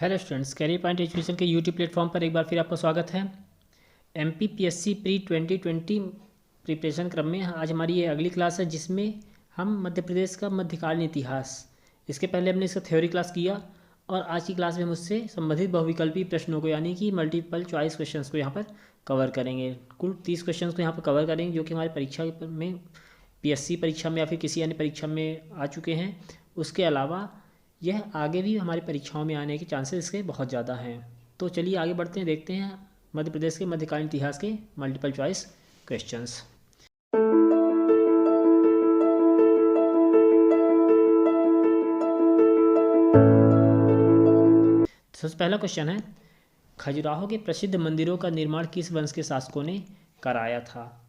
Hello students, career point education के YouTube platform पर एक बार फिर आपका स्वागत है। MPPSC प्री 2020 प्रिपरेशन क्रम में आज हमारी ये अगली क्लास है, जिसमें हम मध्य प्रदेश का मध्यकालीन इतिहास, इसके पहले हमने इसका थ्योरी क्लास किया और आज की क्लास में हम उससे संबंधित बहुविकल्पी प्रश्नों को यानी कि मल्टीपल चॉइस क्वेश्चंस को यहाँ पर कवर करेंगे। कुल 30 क्वेश्चंस को यहाँ पर कवर करेंगे, जो कि हमारी परीक्षा में PSC परीक्षा में या फिर किसी अन्य परीक्षा में आ चुके हैं। उसके अलावा यह आगे भी हमारी परीक्षाओं में आने के चांसेस इसके बहुत ज़्यादा हैं। तो चलिए आगे बढ़ते हैं, देखते हैं मध्य प्रदेश के मध्यकालीन इतिहास के मल्टीपल चॉइस क्वेश्चंस। सबसे पहला क्वेश्चन है, खजुराहो के प्रसिद्ध मंदिरों का निर्माण किस वंश के शासकों ने कराया था?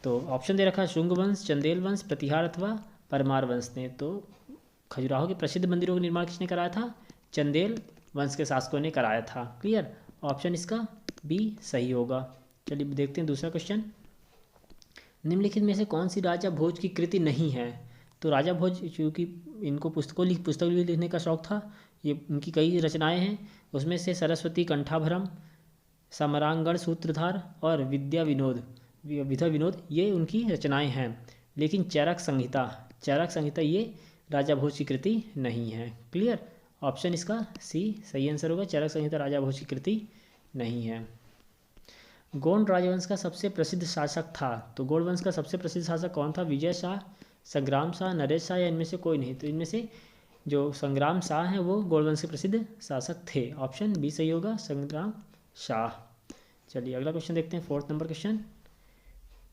तो ऑप्शन दे रखा है शुंग वंश, चंदेल वंश, प्रतिहार अथवा परमार वंश ने। तो खजुराहो के प्रसिद्ध मंदिरों का निर्माण किसने कराया था? चंदेल वंश के शासकों ने कराया था। क्लियर, ऑप्शन इसका बी सही होगा। चलिए देखते हैं दूसरा क्वेश्चन। निम्नलिखित में से कौन सी राजा भोज की कृति नहीं है? तो राजा भोज, चूँकि इनको पुस्तक भी लिखने का शौक था, ये इनकी कई रचनाएं हैं। उसमें से सरस्वती कंठाभरम, समरांगण सूत्रधार और विधा विनोद ये उनकी रचनाएं हैं। लेकिन चरक संहिता ये राजा भोज की कृति नहीं है। क्लियर, ऑप्शन इसका सी सही आंसर होगा। चरक संहिता राजा भोज की कृति नहीं है। गोंड राजवंश का सबसे प्रसिद्ध शासक था? तो गोंड वंश का सबसे प्रसिद्ध शासक कौन था? विजय शाह, संग्राम शाह, नरेश शाह या इनमें से कोई नहीं? तो इनमें से जो संग्राम शाह हैं वो गोंड वंश के प्रसिद्ध शासक थे। ऑप्शन बी सही होगा, संग्राम शाह। चलिए अगला क्वेश्चन देखते हैं, 4th नंबर क्वेश्चन।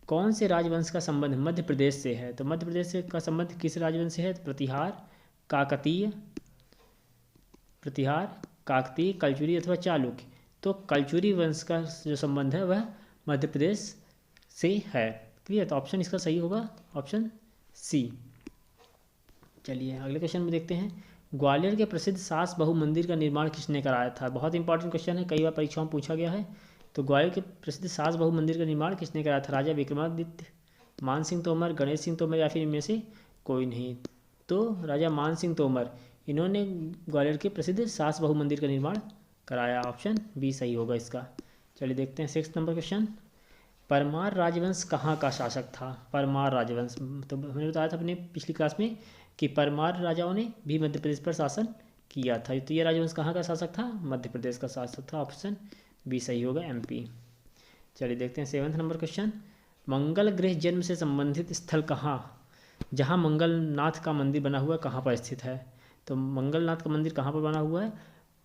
कौन से राजवंश का संबंध मध्य प्रदेश से है? तो मध्य प्रदेश का संबंध किस राजवंश से है? प्रतिहार, काकतीय, कलचुरी अथवा चालुक्य। तो कलचुरी वंश का जो संबंध है वह मध्य प्रदेश से है। क्लियर, तो ऑप्शन इसका सही होगा, ऑप्शन सी। चलिए अगले क्वेश्चन में देखते हैं, ग्वालियर के प्रसिद्ध सास बहु मंदिर का निर्माण किसने कराया था? बहुत इंपॉर्टेंट क्वेश्चन है, कई बार परीक्षाओं में पूछा गया है। तो ग्वालियर के प्रसिद्ध सास बहु मंदिर का निर्माण किसने कराया था? राजा विक्रमादित्य, मान सिंह तोमर, गणेश सिंह तोमर या फिर इनमें से कोई नहीं? तो राजा मान सिंह तोमर, इन्होंने ग्वालियर के प्रसिद्ध सास बहु मंदिर का निर्माण कराया। ऑप्शन बी सही होगा इसका। चलिए देखते हैं 6th नंबर क्वेश्चन। परमार राजवंश कहाँ का शासक था? परमार राजवंश, तो हमने बताया था अपने पिछली क्लास में कि परमार राजाओं ने भी मध्य प्रदेश पर शासन किया था। तो ये राजवंश कहाँ का शासक था? मध्य प्रदेश का शासक था। ऑप्शन बी सही होगा, MP। चलिए देखते हैं 7th नंबर क्वेश्चन। मंगल गृह जन्म से संबंधित स्थल कहाँ, जहाँ मंगलनाथ का मंदिर बना हुआ कहाँ पर स्थित है? तो मंगलनाथ का मंदिर कहाँ पर बना हुआ है?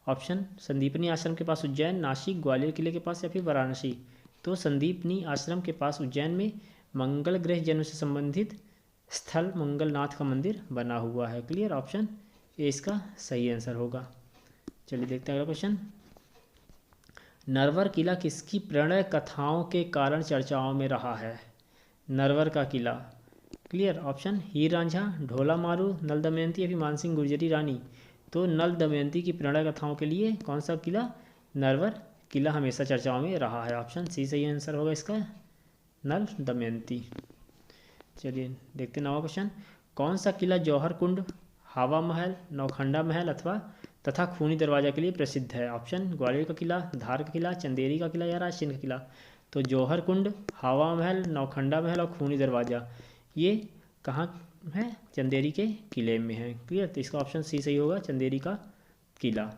ऑप्शन संदीपनी आश्रम के पास उज्जैन, नासिक, ग्वालियर किले के पास या फिर वाराणसी। तो संदीपनी आश्रम के पास उज्जैन में मंगल ग्रह जन्म से संबंधित स्थल मंगलनाथ का मंदिर बना हुआ है। क्लियर, ऑप्शन ए इसका सही आंसर होगा। चलिए देखते हैं अगला क्वेश्चन। नरवर किला किसकी प्रणय कथाओं के कारण चर्चाओं में रहा है? नरवर का किला। क्लियर, ऑप्शन हीर रांझा, ढोला मारू, नल दमयंती या फिर मानसिंह गुर्जरी रानी। तो नल दमयंती की प्रणय कथाओं के लिए कौन सा किला? नरवर किला हमेशा चर्चाओं में रहा है। ऑप्शन सी सही आंसर होगा इसका, नल दमयंती। चलिए देखते हैं 9वां क्वेश्चन। कौन सा किला जौहर कुंड, हवा महल, नौखंडा महल अथवा तथा खूनी दरवाजा के लिए प्रसिद्ध है? ऑप्शन ग्वालियर का किला, धार का किला, चंदेरी का किला या राजचंद का किला। तो जौहर कुंड, हवा महल, नौखंडा महल और खूनी दरवाजा ये कहाँ है? चंदेरी के किले में है। क्लियर, तो इसका ऑप्शन सी सही होगा, चंदेरी का किला।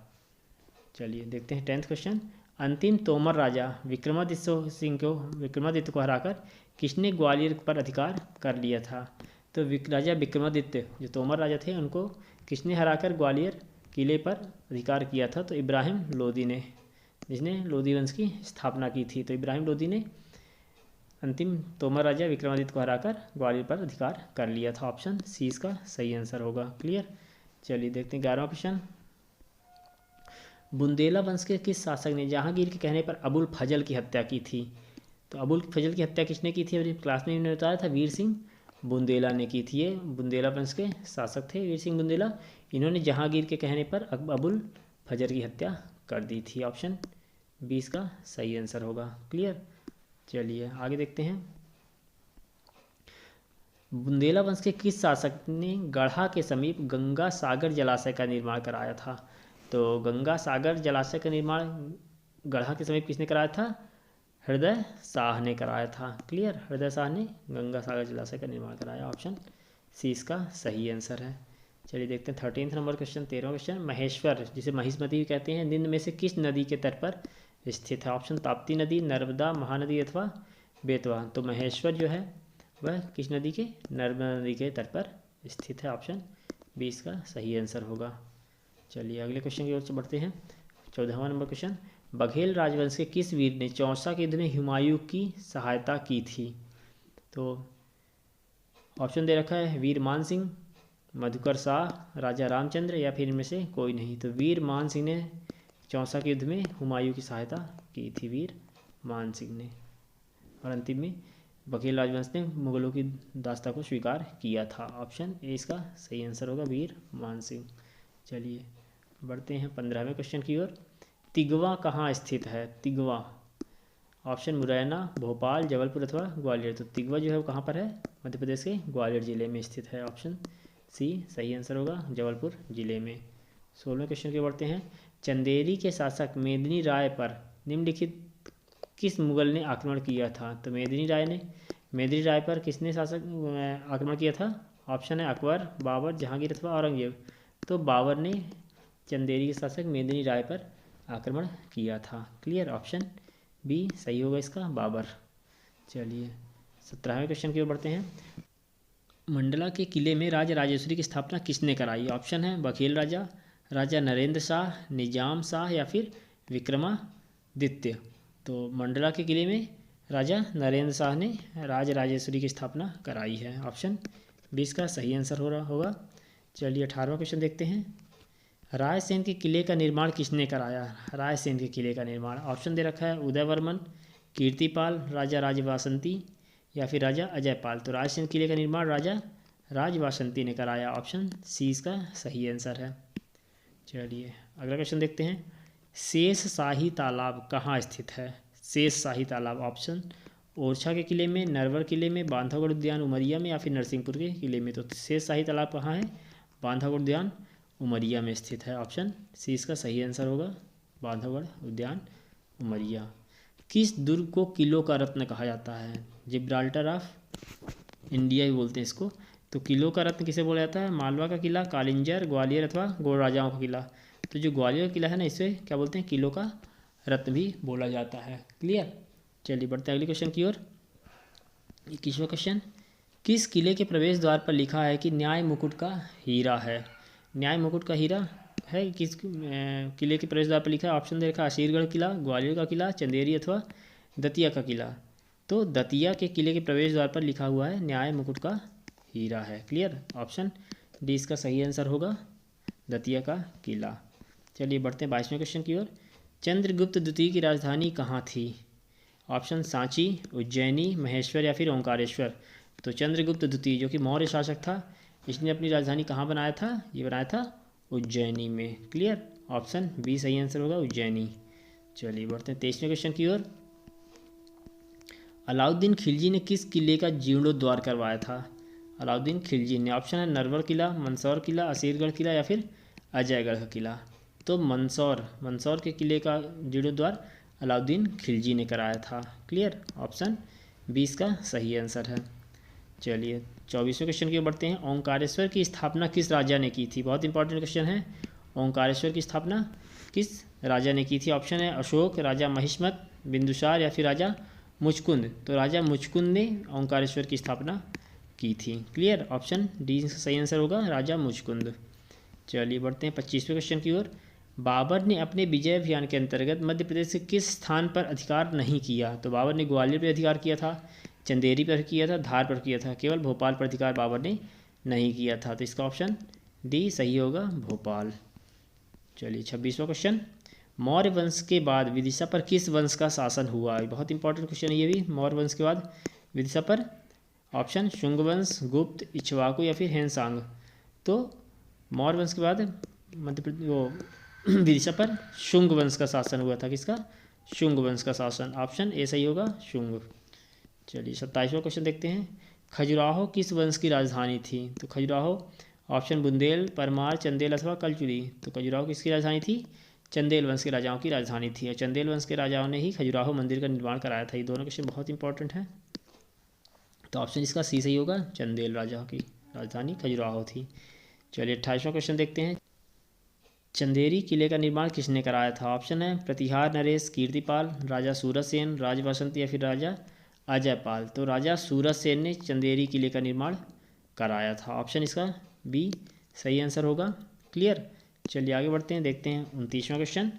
चलिए देखते हैं 10th क्वेश्चन। अंतिम तोमर राजा विक्रमादित्य को हराकर किसने ग्वालियर पर अधिकार कर लिया था? तो राजा विक्रमादित्य जो तोमर राजा थे उनको किसने हराकर ग्वालियर किले पर अधिकार किया था? तो इब्राहिम लोदी ने, जिसने लोदी वंश की स्थापना की थी। तो इब्राहिम लोदी ने अंतिम तोमर राजा विक्रमादित्य को हराकर ग्वालियर पर अधिकार कर लिया था। ऑप्शन सी इसका सही आंसर होगा। क्लियर, चलिए देखते हैं 11वां क्वेश्चन। बुंदेला वंश के किस शासक ने जहांगीर के कहने पर अबुल फजल की हत्या की थी? तो अबुल फजल की हत्या किसने की थी? अभी क्लास में मैंने बताया था, वीर सिंह बुंदेला ने की थी। ये बुंदेला वंश के शासक थे वीर सिंह बुंदेला। इन्होंने जहांगीर के कहने पर अबुल फजल की हत्या कर दी थी। ऑप्शन 20 का सही आंसर होगा। क्लियर, चलिए आगे देखते हैं। बुंदेला वंश के किस शासक ने गढ़ा के समीप गंगा सागर जलाशय का निर्माण कराया था? तो गंगा सागर जलाशय का निर्माण गढ़ा के समीप किसने कराया था? हृदय शाह ने कराया था। क्लियर, हृदय शाह ने गंगा सागर जलाशय का निर्माण कराया। ऑप्शन सी इसका सही आंसर है। चलिए देखते हैं 13th नंबर क्वेश्चन, 13वां क्वेश्चन। महेश्वर, जिसे महिष्मती भी कहते हैं, निम्न में से किस नदी के तट पर स्थित है? ऑप्शन ताप्ती नदी, नर्मदा, महानदी अथवा बेतवा। तो महेश्वर जो है वह किस नदी के? नर्मदा नदी के तट पर स्थित है। ऑप्शन बी इसका सही आंसर होगा। चलिए अगले क्वेश्चन की ओर से बढ़ते हैं। 14वां नंबर क्वेश्चन। बघेल राजवंश के किस वीर ने चौसा के युद्ध में हुमायूं की सहायता की थी? तो ऑप्शन दे रखा है वीर मान सिंह, मधुकर शाह, राजा रामचंद्र या फिर इनमें से कोई नहीं। तो वीर मान सिंह ने चौसा के युद्ध में हुमायूं की सहायता की थी, वीर मान सिंह ने। और अंतिम में बघेल राजवंश ने मुगलों की दास्ता को स्वीकार किया था। ऑप्शन ए इसका सही आंसर होगा, वीर मान सिंह। चलिए बढ़ते हैं 15वें क्वेश्चन की ओर। तिगवा कहाँ स्थित है? तिगवा, ऑप्शन मुरैना, भोपाल, जबलपुर अथवा ग्वालियर। तो तिगवा जो है वो कहाँ पर है? मध्य प्रदेश के ग्वालियर जिले में स्थित है। ऑप्शन सी सही आंसर होगा, जबलपुर जिले में। 16वें क्वेश्चन की बढ़ते हैं। चंदेरी के शासक मेदिनी राय पर निम्नलिखित किस मुगल ने आक्रमण किया था? तो मेदिनी राय पर किसने शासक आक्रमण किया था? ऑप्शन है अकबर, बाबर, जहांगीर अथवा औरंगजेब। तो बाबर ने चंदेरी के शासक मेदिनी राय पर आक्रमण किया था। क्लियर, ऑप्शन बी सही होगा इसका, बाबर। चलिए 17वें क्वेश्चन की ओर बढ़ते हैं। मंडला के किले में राजा राजेश्वरी की स्थापना किसने कराई? ऑप्शन है बघेल राजा, राजा नरेंद्र शाह, निजाम शाह या फिर विक्रमादित्य। तो मंडला के किले में राजा नरेंद्र शाह ने राज राजेश्वरी की स्थापना कराई है। ऑप्शन 20 का सही आंसर हो रहा होगा। चलिए 18वां क्वेश्चन देखते हैं। रायसेन के किले का निर्माण किसने कराया? रायसेन के किले का निर्माण ऑप्शन दे रखा है उदयवर्मन, कीर्तिपाल, राजा राजवासंती या फिर राजा अजयपाल। तो रायसेन किले का निर्माण राजा राजवासंती ने कराया। ऑप्शन सी इसका सही आंसर है। चलिए अगला क्वेश्चन देखते हैं। शेष शाही तालाब कहाँ स्थित है? शेष शाही तालाब ऑप्शन ओरछा के किले में, नरवर किले में, बांधवगढ़ उद्यान उमरिया में या फिर नरसिंहपुर के किले में। तो शेष शाही तालाब कहाँ है? बांधवगढ़ उद्यान उमरिया में स्थित है। ऑप्शन सी इसका सही आंसर होगा, बांधवगढ़ उद्यान उमरिया। किस दुर्ग को किलों का रत्न कहा जाता है? जिब्राल्टर ऑफ इंडिया भी बोलते हैं इसको। तो किलों का रत्न किसे बोला जाता है? मालवा का किला, कालिंजर, ग्वालियर अथवा गोड़ राजाओं का किला। तो जो ग्वालियर का किला है ना, इसे क्या बोलते हैं? किलों का रत्न भी बोला जाता है। क्लियर। चलिए बढ़ते हैं अगले क्वेश्चन की ओर। 21वां क्वेश्चन। किस किले के प्रवेश द्वार पर लिखा है कि न्याय मुकुट का हीरा है? न्याय मुकुट का हीरा है किस किले के प्रवेश द्वार पर लिखा है? ऑप्शन दे रखा है असीरगढ़ किला, ग्वालियर का किला, चंदेरी अथवा दतिया का किला। तो दतिया के किले के प्रवेश द्वार पर लिखा हुआ है न्याय मुकुट का हीरा है। क्लियर, ऑप्शन डी इसका सही आंसर होगा, दतिया का किला। चलिए बढ़ते हैं 22वें क्वेश्चन की ओर। चंद्रगुप्त द्वितीय की राजधानी कहाँ थी? ऑप्शन सांची, उज्जैनी, महेश्वर या फिर ओंकारेश्वर। तो चंद्रगुप्त द्वितीय जो कि मौर्य शासक था, इसने अपनी राजधानी कहाँ बनाया था? ये बनाया था उज्जैनी में। क्लियर, ऑप्शन बी सही आंसर होगा, उज्जैनी। चलिए बढ़ते हैं 23वें क्वेश्चन की ओर। अलाउद्दीन खिलजी ने किस किले का जीर्णोद्वार करवाया था? अलाउद्दीन खिलजी ने, ऑप्शन है नरवर किला, मंदसौर किला, असीरगढ़ किला या फिर अजयगढ़ का किला। तो मंदसौर के किले का जीर्णोद्वार अलाउद्दीन खिलजी ने कराया था। क्लियर, ऑप्शन 20 का सही आंसर है। चलिए 24वें क्वेश्चन की ओर बढ़ते हैं। ओंकारेश्वर की स्थापना किस राजा ने की थी? बहुत इंपॉर्टेंट क्वेश्चन है। ओंकारेश्वर की स्थापना किस राजा ने की थी? ऑप्शन है अशोक, राजा महिष्मत, बिंदुसार या फिर राजा मुचकुंद। तो राजा मुचकुंद ने ओंकारेश्वर की स्थापना की थी। क्लियर, ऑप्शन डी सही आंसर होगा, राजा मुचकुंद। चलिए बढ़ते हैं 25वें क्वेश्चन की ओर। बाबर ने अपने विजय अभियान के अंतर्गत मध्य प्रदेश के किस स्थान पर अधिकार नहीं किया? तो बाबर ने ग्वालियर पर अधिकार किया था, चंदेरी पर किया था, धार पर किया था, केवल भोपाल पर अधिकार बाबर ने नहीं किया था। तो इसका ऑप्शन डी सही होगा, भोपाल। चलिए 26वां क्वेश्चन। मौर्य वंश के बाद विदिशा पर किस वंश का शासन हुआ? बहुत इंपॉर्टेंट क्वेश्चन है ये भी। मौर्य वंश के बाद विदिशा पर ऑप्शन शुंग वंश, गुप्त, इक्ष्वाकु या फिर हेनसांग। तो मौर्य वंश के बाद विदिशा पर शुंग वंश का शासन हुआ था। किसका? शुंग वंश का शासन। ऑप्शन ए सही होगा, शुंग। चलिए 27वां क्वेश्चन देखते हैं। खजुराहो किस वंश की राजधानी थी? तो खजुराहो ऑप्शन बुंदेल, परमार, चंदेल अथवा कलचुरी। तो खजुराहो किसकी राजधानी थी? चंदेल वंश के राजाओं की राजधानी थी और चंदेल वंश के राजाओं ने ही खजुराहो मंदिर का निर्माण कराया था। ये दोनों क्वेश्चन बहुत इंपॉर्टेंट हैं। तो ऑप्शन इसका सी सही होगा, चंदेल राजाओं की राजधानी खजुराहो थी। चलिए 28वां क्वेश्चन देखते हैं। चंदेरी किले का निर्माण किसने कराया था? ऑप्शन है प्रतिहार नरेश कीर्तिपाल, राजा सूरजसेन, राज वसंत या फिर राजा अजयपाल। तो राजा सूरजसेन ने चंदेरी किले का निर्माण कराया था। ऑप्शन इसका बी सही आंसर होगा। क्लियर। चलिए आगे बढ़ते हैं, देखते हैं 29वां क्वेश्चन।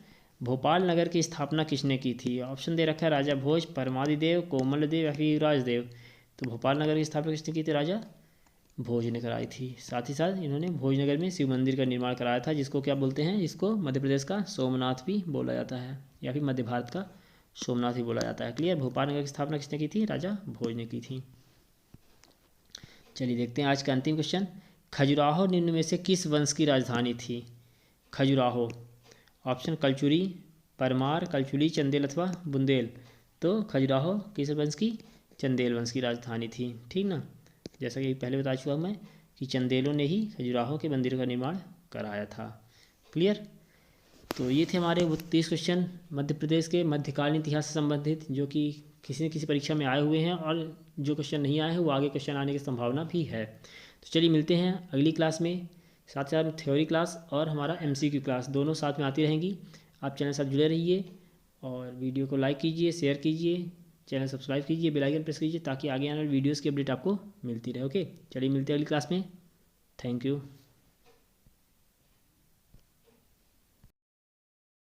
भोपाल नगर की स्थापना किसने की थी? ऑप्शन दे रखा है राजा भोज, परमादिदेव, कोमलदेव या फिर युवराजदेव। तो भोपाल नगर की स्थापना किसने की थी? राजा भोज ने कराई थी। साथ ही साथ इन्होंने भोजनगर में शिव मंदिर का निर्माण कराया था, जिसको क्या बोलते हैं? जिसको मध्य प्रदेश का सोमनाथ भी बोला जाता है या फिर मध्य भारत का सोमनाथ भी बोला जाता है। क्लियर। भोपाल नगर की स्थापना किसने की थी? राजा भोज ने की थी। चलिए देखते हैं आज का अंतिम क्वेश्चन। खजुराहो निम्न में से किस वंश की राजधानी थी? खजुराहो। ऑप्शन कलचुरी, परमार, कलचुरी, चंदेल अथवा बुंदेल। तो खजुराहो किस वंश की? चंदेल वंश की राजधानी थी। ठीक ना। जैसा कि पहले बता चुका मैं कि चंदेलों ने ही खजुराहो के मंदिर का निर्माण कराया था। क्लियर। तो ये थे हमारे 30 क्वेश्चन मध्य प्रदेश के मध्यकालीन इतिहास से संबंधित, जो कि किसी न किसी परीक्षा में आए हुए हैं और जो क्वेश्चन नहीं आए हैं वो आगे क्वेश्चन आने की संभावना भी है। तो चलिए मिलते हैं अगली क्लास में। साथ ही साथ थ्योरी क्लास और हमारा MCQ क्लास दोनों साथ में आती रहेंगी। आप चैनल से जुड़े रहिए और वीडियो को लाइक कीजिए, शेयर कीजिए, चैनल सब्सक्राइब कीजिए, बेल आइकन प्रेस कीजिए ताकि आगे आने वाली वीडियोज़ की अपडेट आपको मिलती रहे। ओके, चलिए मिलते हैं अगली क्लास में। Thank you.